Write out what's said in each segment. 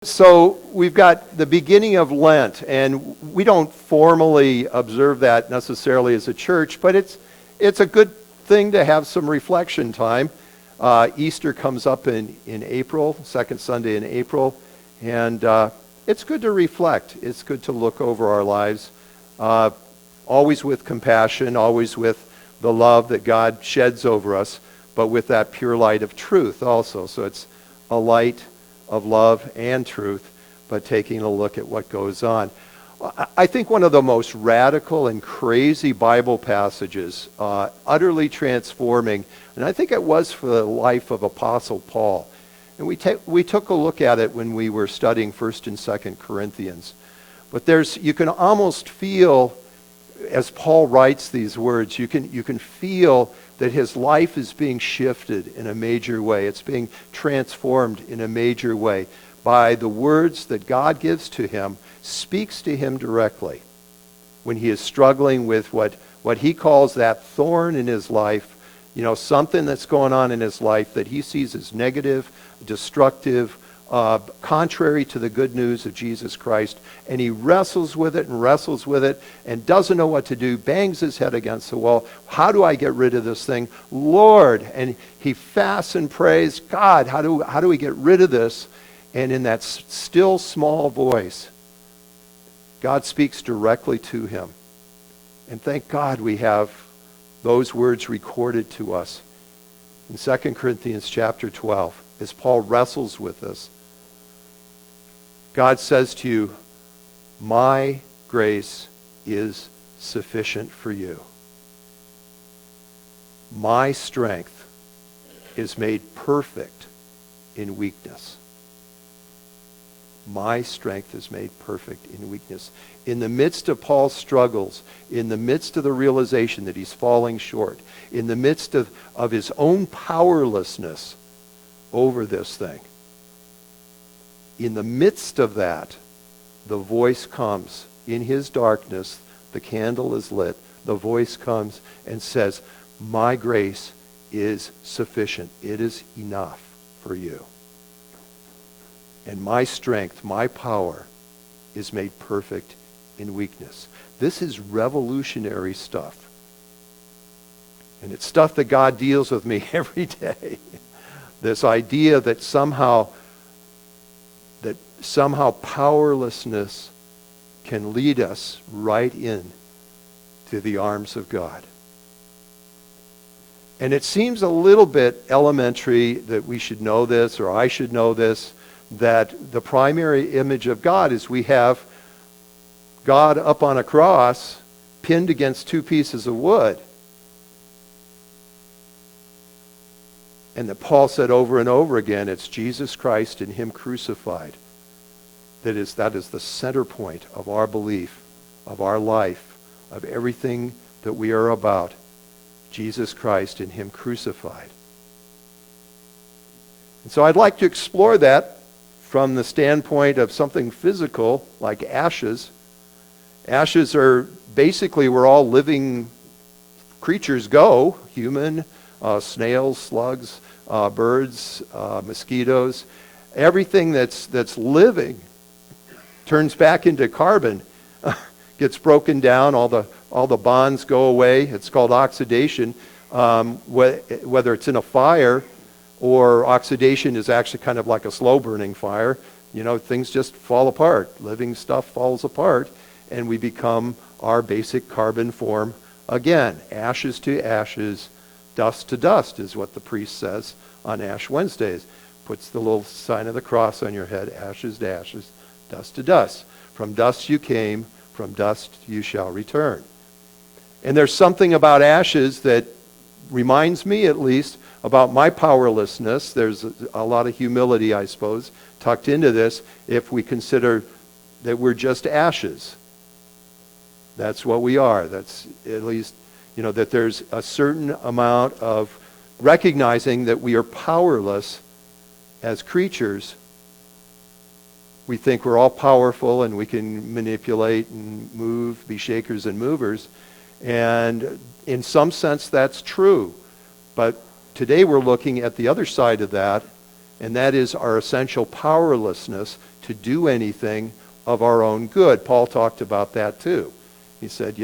So we've got the beginning of Lent, and we don't formally observe that necessarily as a church, but it's a good thing to have some reflection time. Easter comes up in April, second Sunday in April, and it's good to reflect. It's good to look over our lives, always with compassion, always with the love that God sheds over us, but with that pure light of truth also. So it's a light of love and truth, but taking a look at what goes on. I think one of the most radical and crazy Bible passages, utterly transforming, and I think it was for the life of Apostle Paul. And we took a look at it when we were studying 1st and 2nd Corinthians. But you can almost feel, as Paul writes these words, you can feel that his life is being shifted in a major way. It's being transformed in a major way by the words that God gives to him, speaks to him directly when he is struggling with what he calls that thorn in his life, something that's going on in his life that he sees as negative, destructive, contrary to the good news of Jesus Christ, and he wrestles with it and doesn't know what to do, bangs his head against the wall. How do I get rid of this thing? Lord, and he fasts and prays, God, how do we get rid of this? And in that still small voice, God speaks directly to him. And thank God we have those words recorded to us in 2 Corinthians chapter 12 as Paul wrestles with this. God says to you, my grace is sufficient for you. My strength is made perfect in weakness. My strength is made perfect in weakness. In the midst of Paul's struggles, in the midst of the realization that he's falling short, in the midst of his own powerlessness over this thing, in the midst of that, the voice comes. In his darkness, the candle is lit. The voice comes and says, my grace is sufficient. It is enough for you. And my strength, my power, is made perfect in weakness. This is revolutionary stuff. And it's stuff that God deals with me every day. This idea that somehow powerlessness can lead us right in to the arms of God. And it seems a little bit elementary that we should know this, or I should know this, that the primary image of God is we have God up on a cross pinned against two pieces of wood. And that Paul said over and over again, it's Jesus Christ and him crucified. That is the center point of our belief, of our life, of everything that we are about. Jesus Christ and him crucified. And so I'd like to explore that from the standpoint of something physical, like ashes. Ashes are basically where all living creatures go, human, snails, slugs, birds, mosquitoes. Everything that's living turns back into carbon, gets broken down, all the bonds go away. It's called oxidation, whether it's in a fire or oxidation is actually kind of like a slow-burning fire. Things just fall apart. Living stuff falls apart, and we become our basic carbon form again. Ashes to ashes, dust to dust is what the priest says on Ash Wednesdays. Puts the little sign of the cross on your head, ashes to ashes, dust to dust. From dust you came, from dust you shall return. And there's something about ashes that reminds me, at least, about my powerlessness. There's a lot of humility, I suppose, tucked into this if we consider that we're just ashes. That's what we are. That's at least, that there's a certain amount of recognizing that we are powerless as creatures. We think we're all powerful and we can manipulate and move, be shakers and movers. And in some sense, that's true. But today we're looking at the other side of that, and that is our essential powerlessness to do anything of our own good. Paul talked about that too. He said,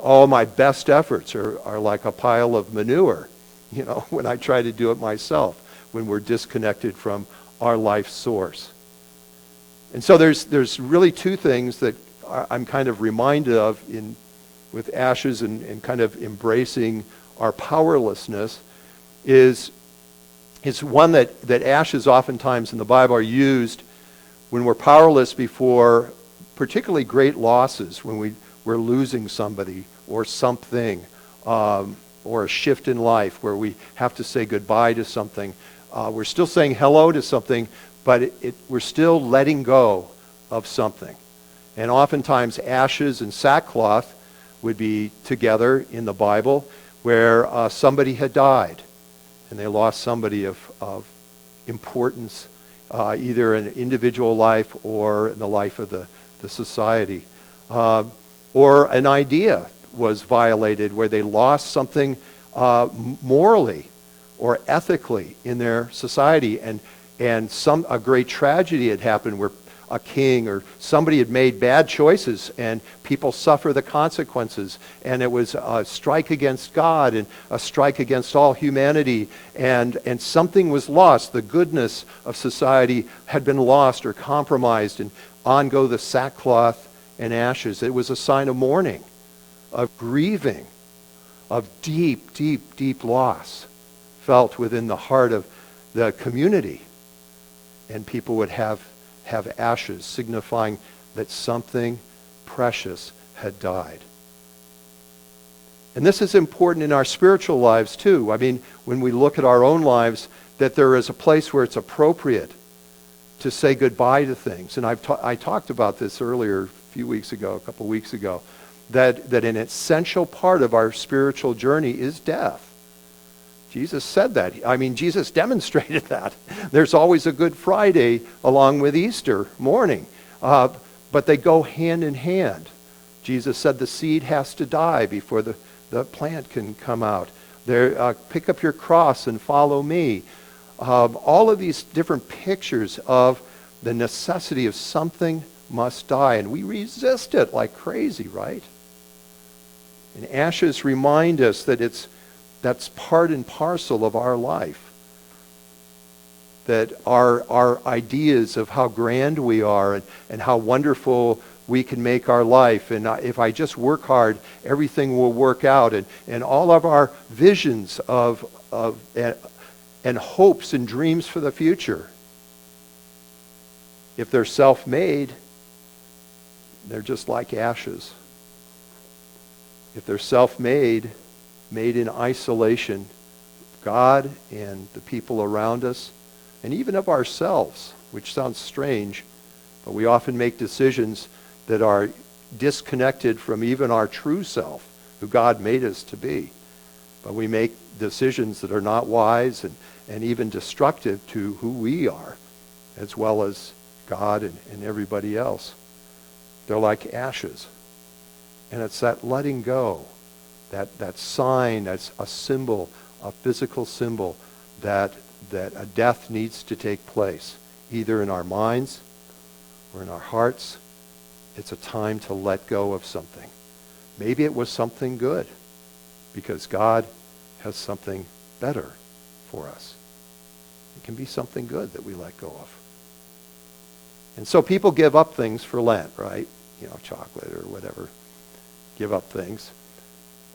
all my best efforts are like a pile of manure, when I try to do it myself, when we're disconnected from our life source. And so there's really two things that I'm kind of reminded of with ashes and kind of embracing our powerlessness is one that ashes oftentimes in the Bible are used when we're powerless before particularly great losses, when we're losing somebody or something, or a shift in life where we have to say goodbye to something. We're still saying hello to something, but we're still letting go of something. And oftentimes ashes and sackcloth would be together in the Bible where somebody had died and they lost somebody of importance, either in individual life or in the life of the society. Or an idea was violated where they lost something morally or ethically in their society, and a great tragedy had happened where a king or somebody had made bad choices and people suffer the consequences, and it was a strike against God and a strike against all humanity, and something was lost. The goodness of society had been lost or compromised, and on go the sackcloth and ashes. It was a sign of mourning, of grieving, of deep, deep, deep loss felt within the heart of the community. And people would have ashes signifying that something precious had died. And this is important in our spiritual lives too. I mean, when we look at our own lives, that there is a place where it's appropriate to say goodbye to things. And I talked about this earlier a couple of weeks ago, that an essential part of our spiritual journey is death. Jesus said that. I mean, Jesus demonstrated that. There's always a Good Friday along with Easter morning, but they go hand in hand. Jesus said the seed has to die before the plant can come out. Pick up your cross and follow me. All of these different pictures of the necessity of something must die, and we resist it like crazy, right? And ashes remind us that that's part and parcel of our life. That our ideas of how grand we are and how wonderful we can make our life, and if I just work hard, everything will work out, and all of our visions and hopes and dreams for the future, if they're self-made, they're just like ashes. If they're self-made, made in isolation, God and the people around us, and even of ourselves, which sounds strange, but we often make decisions that are disconnected from even our true self, who God made us to be. But we make decisions that are not wise and even destructive to who we are, as well as God and everybody else. They're like ashes. And it's that letting go, that sign, that's a symbol, a physical symbol, that a death needs to take place, either in our minds or in our hearts. It's a time to let go of something. Maybe it was something good, because God has something better for us. It can be something good that we let go of. And so people give up things for Lent, right? Chocolate or whatever. Give up things.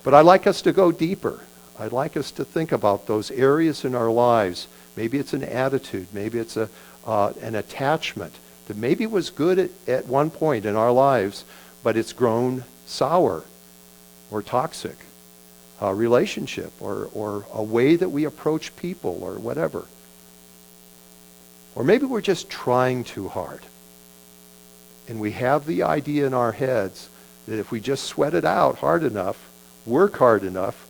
But I'd like us to go deeper. I'd like us to think about those areas in our lives. Maybe it's an attitude. Maybe it's an attachment that maybe was good at one point in our lives, but it's grown sour or toxic. A relationship or a way that we approach people or whatever. Or maybe we're just trying too hard. And we have the idea in our heads that if we just sweat it out hard enough, work hard enough,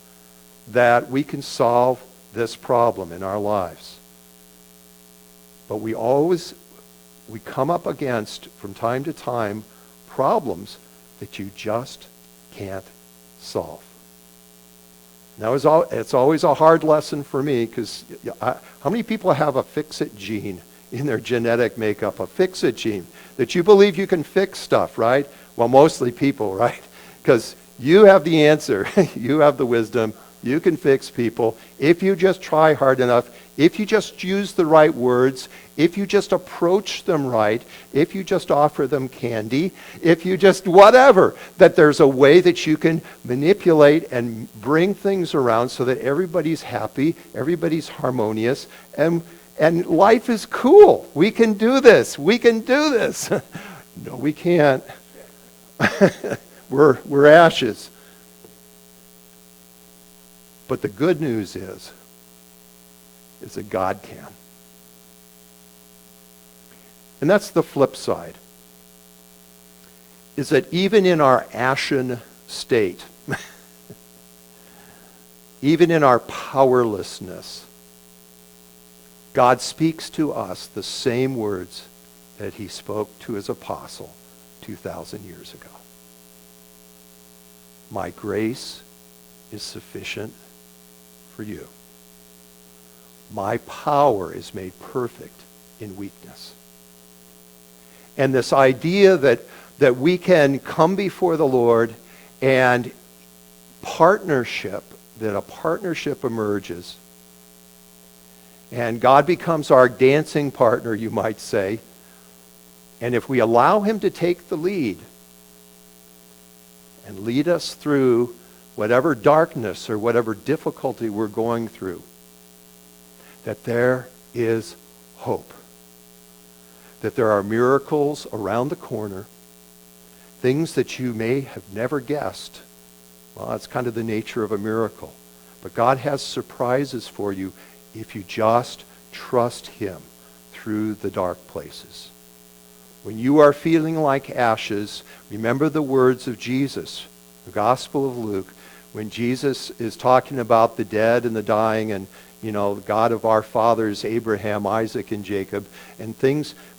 that we can solve this problem in our lives. But we come up against, from time to time, problems that you just can't solve. Now, it's always a hard lesson for me, because how many people have a fix-it gene in their genetic makeup a fix-it gene, that you believe you can fix stuff, right? Well, mostly people, right? Because you have the answer. You have the wisdom. You can fix people if you just try hard enough, if you just use the right words, if you just approach them right, if you just offer them candy, if you just whatever, that there's a way that you can manipulate and bring things around so that everybody's happy, everybody's harmonious, and life is cool. We can do this. We can do this. No, we can't. We're ashes. But the good news is that God can. And that's the flip side, is that even in our ashen state, even in our powerlessness, God speaks to us the same words that he spoke to his apostle 2,000 years ago. My grace is sufficient for you. My power is made perfect in weakness. And this idea that we can come before the Lord and that a partnership emerges, and God becomes our dancing partner, you might say, and if we allow him to take the lead and lead us through whatever darkness or whatever difficulty we're going through, that there is hope. That there are miracles around the corner, things that you may have never guessed. Well, that's kind of the nature of a miracle. But God has surprises for you if you just trust him through the dark places. When you are feeling like ashes, remember the words of Jesus, the Gospel of Luke, when Jesus is talking about the dead and the dying and, the God of our fathers, Abraham, Isaac, and Jacob, and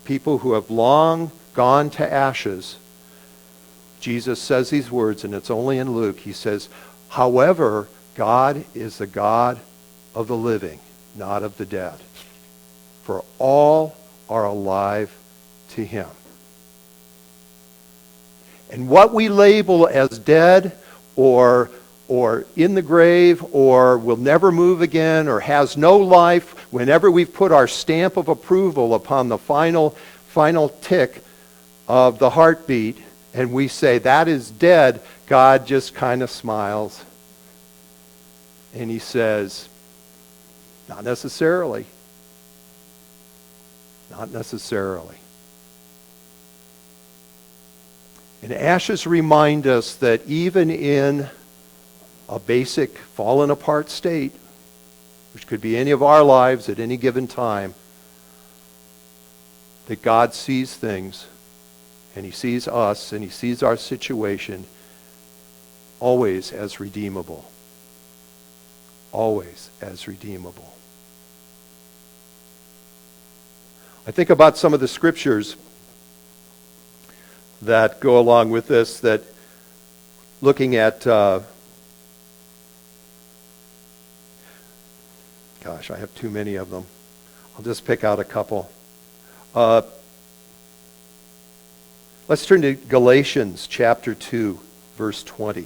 people who have long gone to ashes. Jesus says these words, and it's only in Luke. He says, however, God is the God of the living, not of the dead. For all are alive to him. And what we label as dead or in the grave or will never move again or has no life, whenever we've put our stamp of approval upon the final tick of the heartbeat and we say that is dead, God just kind of smiles. And he says, not necessarily. Not necessarily. And ashes remind us that even in a basic fallen apart state, which could be any of our lives at any given time, that God sees things, and he sees us, and he sees our situation always as redeemable. Always as redeemable. I think about some of the scriptures that go along with this, that looking at gosh, I have too many of them. I'll just pick out a couple. Let's turn to Galatians chapter 2, verse 20.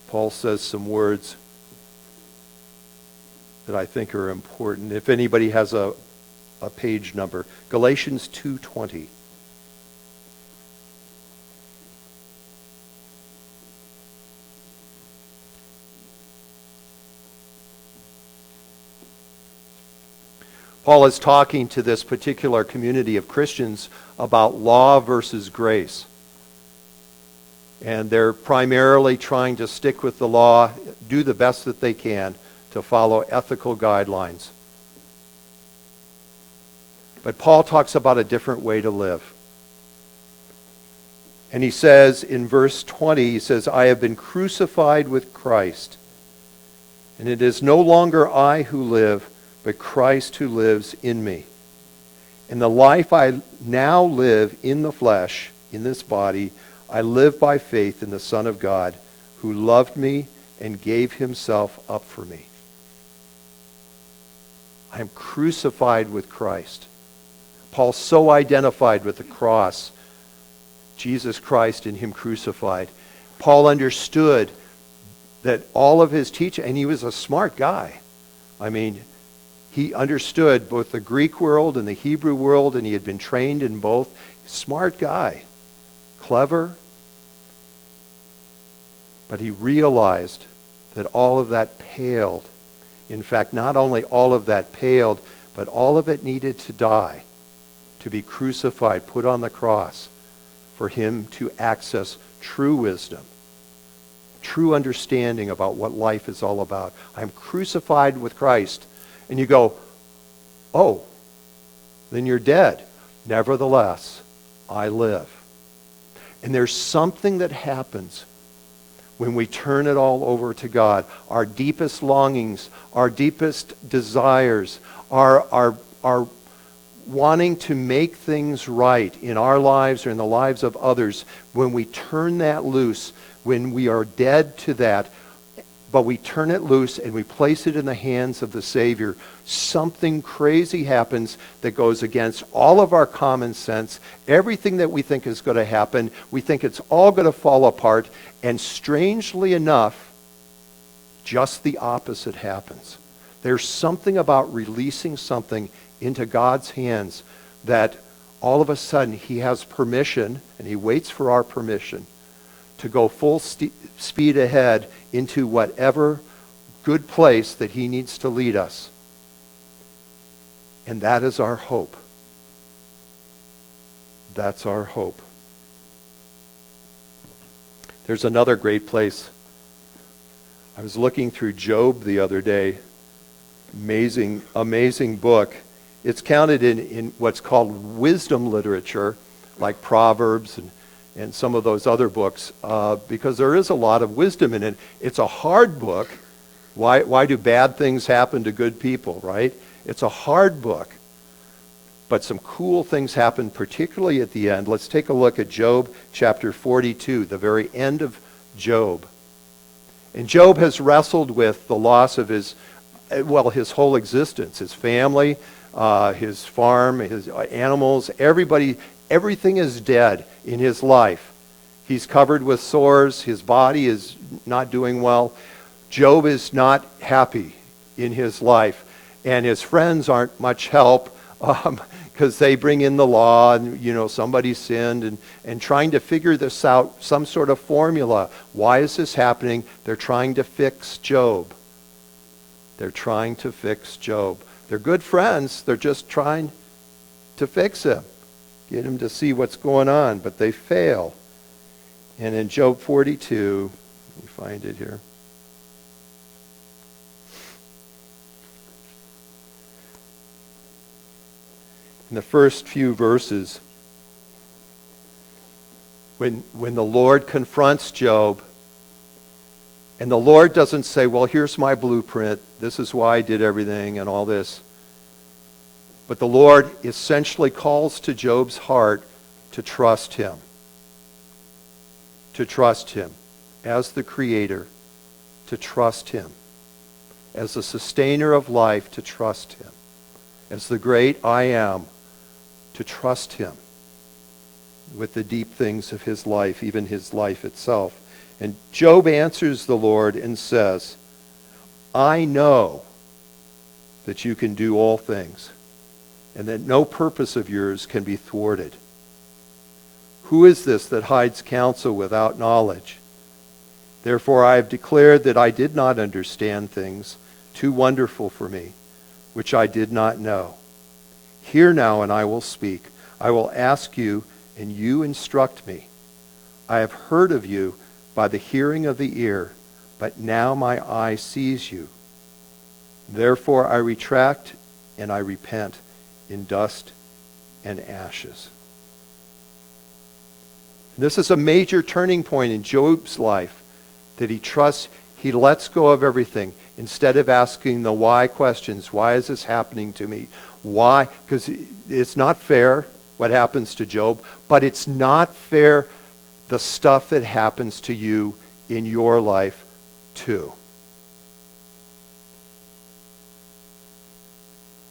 Paul says some words that I think are important. If anybody has a page number, Galatians 2:20. Paul is talking to this particular community of Christians about law versus grace. And they're primarily trying to stick with the law, do the best that they can to follow ethical guidelines. But Paul talks about a different way to live. And he says in verse 20, he says, I have been crucified with Christ, and it is no longer I who live, but Christ who lives in me. And the life I now live in the flesh, in this body, I live by faith in the Son of God, who loved me and gave himself up for me. I am crucified with Christ. Paul so identified with the cross, Jesus Christ and him crucified. Paul understood that all of his teaching, and he was a smart guy. I mean, he understood both the Greek world and the Hebrew world, and he had been trained in both. Smart guy, clever, but he realized that all of that paled. In fact, not only all of that paled, but all of it needed to die, to be crucified, put on the cross, for him to access true wisdom, true understanding about what life is all about. I'm crucified with Christ. And you go, oh, then you're dead. Nevertheless, I live. And there's something that happens when we turn it all over to God. Our deepest longings, our deepest desires, our wanting to make things right in our lives or in the lives of others, when we turn that loose, when we are dead to that, but we turn it loose and we place it in the hands of the Savior, something crazy happens that goes against all of our common sense. Everything that we think is going to happen, we think it's all going to fall apart, and strangely enough, just the opposite happens. There's something about releasing something into God's hands that all of a sudden he has permission, and he waits for our permission to go full speed ahead into whatever good place that he needs to lead us. And that is our hope. That's our hope. There's another great place. I was looking through Job the other day. Amazing book. It's counted in what's called wisdom literature, like Proverbs and some of those other books, because there is a lot of wisdom in it. It's a hard book. Why do bad things happen to good people, right? It's a hard book. But some cool things happen, particularly at the end. Let's take a look at Job chapter 42, the very end of Job. And Job has wrestled with the loss of his whole existence, his family, his farm, his animals, everything is dead in his life. He's covered with sores. His body is not doing well. Job is not happy in his life. And his friends aren't much help because they bring in the law and, somebody sinned and trying to figure this out, some sort of formula. Why is this happening? They're trying to fix Job. They're trying to fix Job. They're good friends. They're just trying to fix him. Get him to see what's going on, but they fail. And in Job 42, let me find it here. In the first few verses, when the Lord confronts Job, and the Lord doesn't say, well, here's my blueprint, this is why I did everything and all this. But the Lord essentially calls to Job's heart to trust him. To trust him as the creator, to trust him as the sustainer of life, to trust him as the great I am, to trust him with the deep things of his life, even his life itself. And Job answers the Lord and says, I know that you can do all things, and that no purpose of yours can be thwarted. Who is this that hides counsel without knowledge? Therefore I have declared that I did not understand things too wonderful for me, which I did not know. Hear now, and I will speak. I will ask you, and you instruct me. I have heard of you by the hearing of the ear, but now my eye sees you. Therefore I retract and I repent in dust and ashes. This is a major turning point in Job's life, that he trusts, he lets go of everything. Instead of asking the why questions, why is this happening to me? Why? Because it's not fair what happens to Job, but it's not fair the stuff that happens to you in your life too.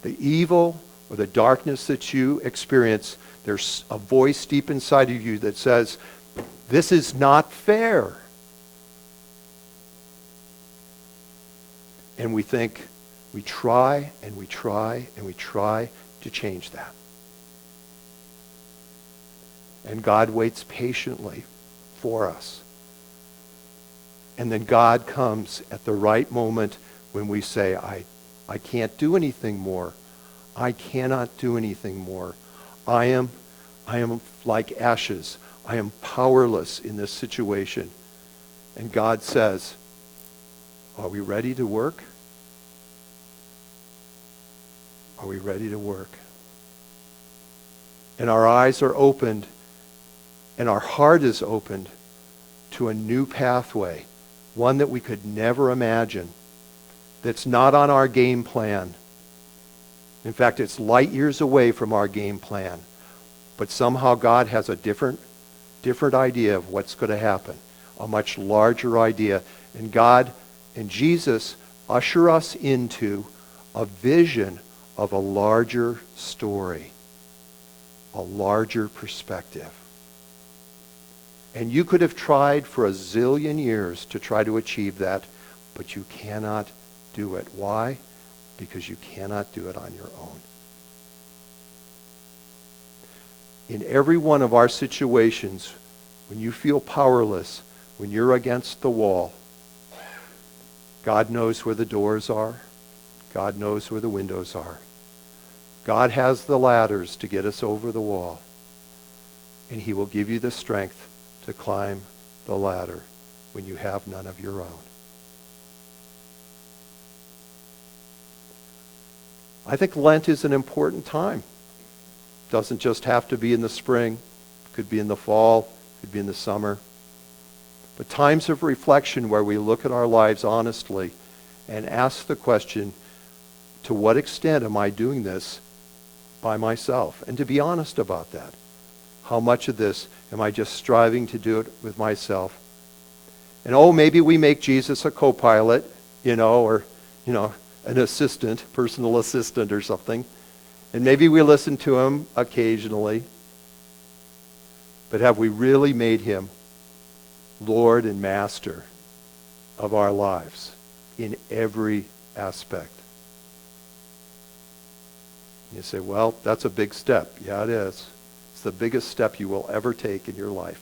The evil or the darkness that you experience, there's a voice deep inside of you that says, this is not fair. And we think, we try and we try and we try to change that. And God waits patiently for us. And then God comes at the right moment when we say, I can't do anything more. I cannot do anything more. I am like ashes. I am powerless in this situation. And God says, are we ready to work? Are we ready to work? And our eyes are opened, and our heart is opened to a new pathway, one that we could never imagine, that's not on our game plan. In fact, it's light years away from our game plan. But somehow God has a different idea of what's going to happen, a much larger idea. And God and Jesus usher us into a vision of a larger story, a larger perspective. And you could have tried for a zillion years to try to achieve that, but you cannot do it. Why? Because you cannot do it on your own. In every one of our situations, when you feel powerless, when you're against the wall, God knows where the doors are. God knows where the windows are. God has the ladders to get us over the wall. And he will give you the strength to climb the ladder when you have none of your own. I think Lent is an important time. It doesn't just have to be in the spring. It could be in the fall. It could be in the summer. But times of reflection where we look at our lives honestly and ask the question, to what extent am I doing this by myself? And to be honest about that. How much of this am I just striving to do it with myself? And maybe we make Jesus a co-pilot, or an assistant, personal assistant or something. And maybe we listen to him occasionally. But have we really made him Lord and Master of our lives in every aspect? You say, well, that's a big step. Yeah, it is. It's the biggest step you will ever take in your life.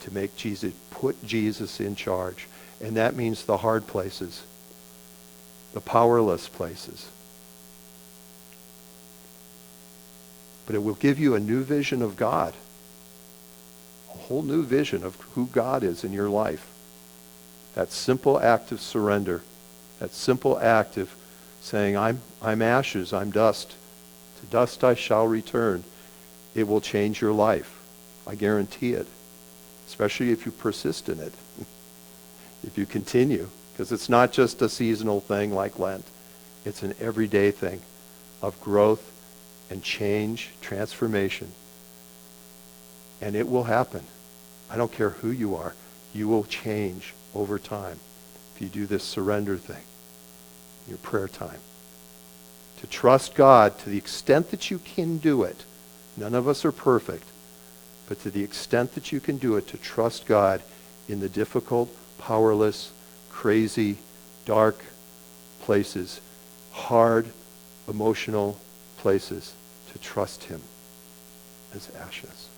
To make Jesus, put Jesus in charge. And that means the hard places. The powerless places. But it will give you a new vision of God. A whole new vision of who God is in your life. That simple act of surrender. That simple act of saying, I'm ashes, I'm dust. To dust I shall return. It will change your life. I guarantee it. Especially if you persist in it. If you continue. Because it's not just a seasonal thing like Lent. It's an everyday thing of growth and change, transformation. And it will happen. I don't care who you are. You will change over time if you do this surrender thing. Your prayer time. To trust God to the extent that you can do it. None of us are perfect. But to the extent that you can do it, to trust God in the difficult, powerless, crazy, dark places, hard, emotional places, to trust him as ashes.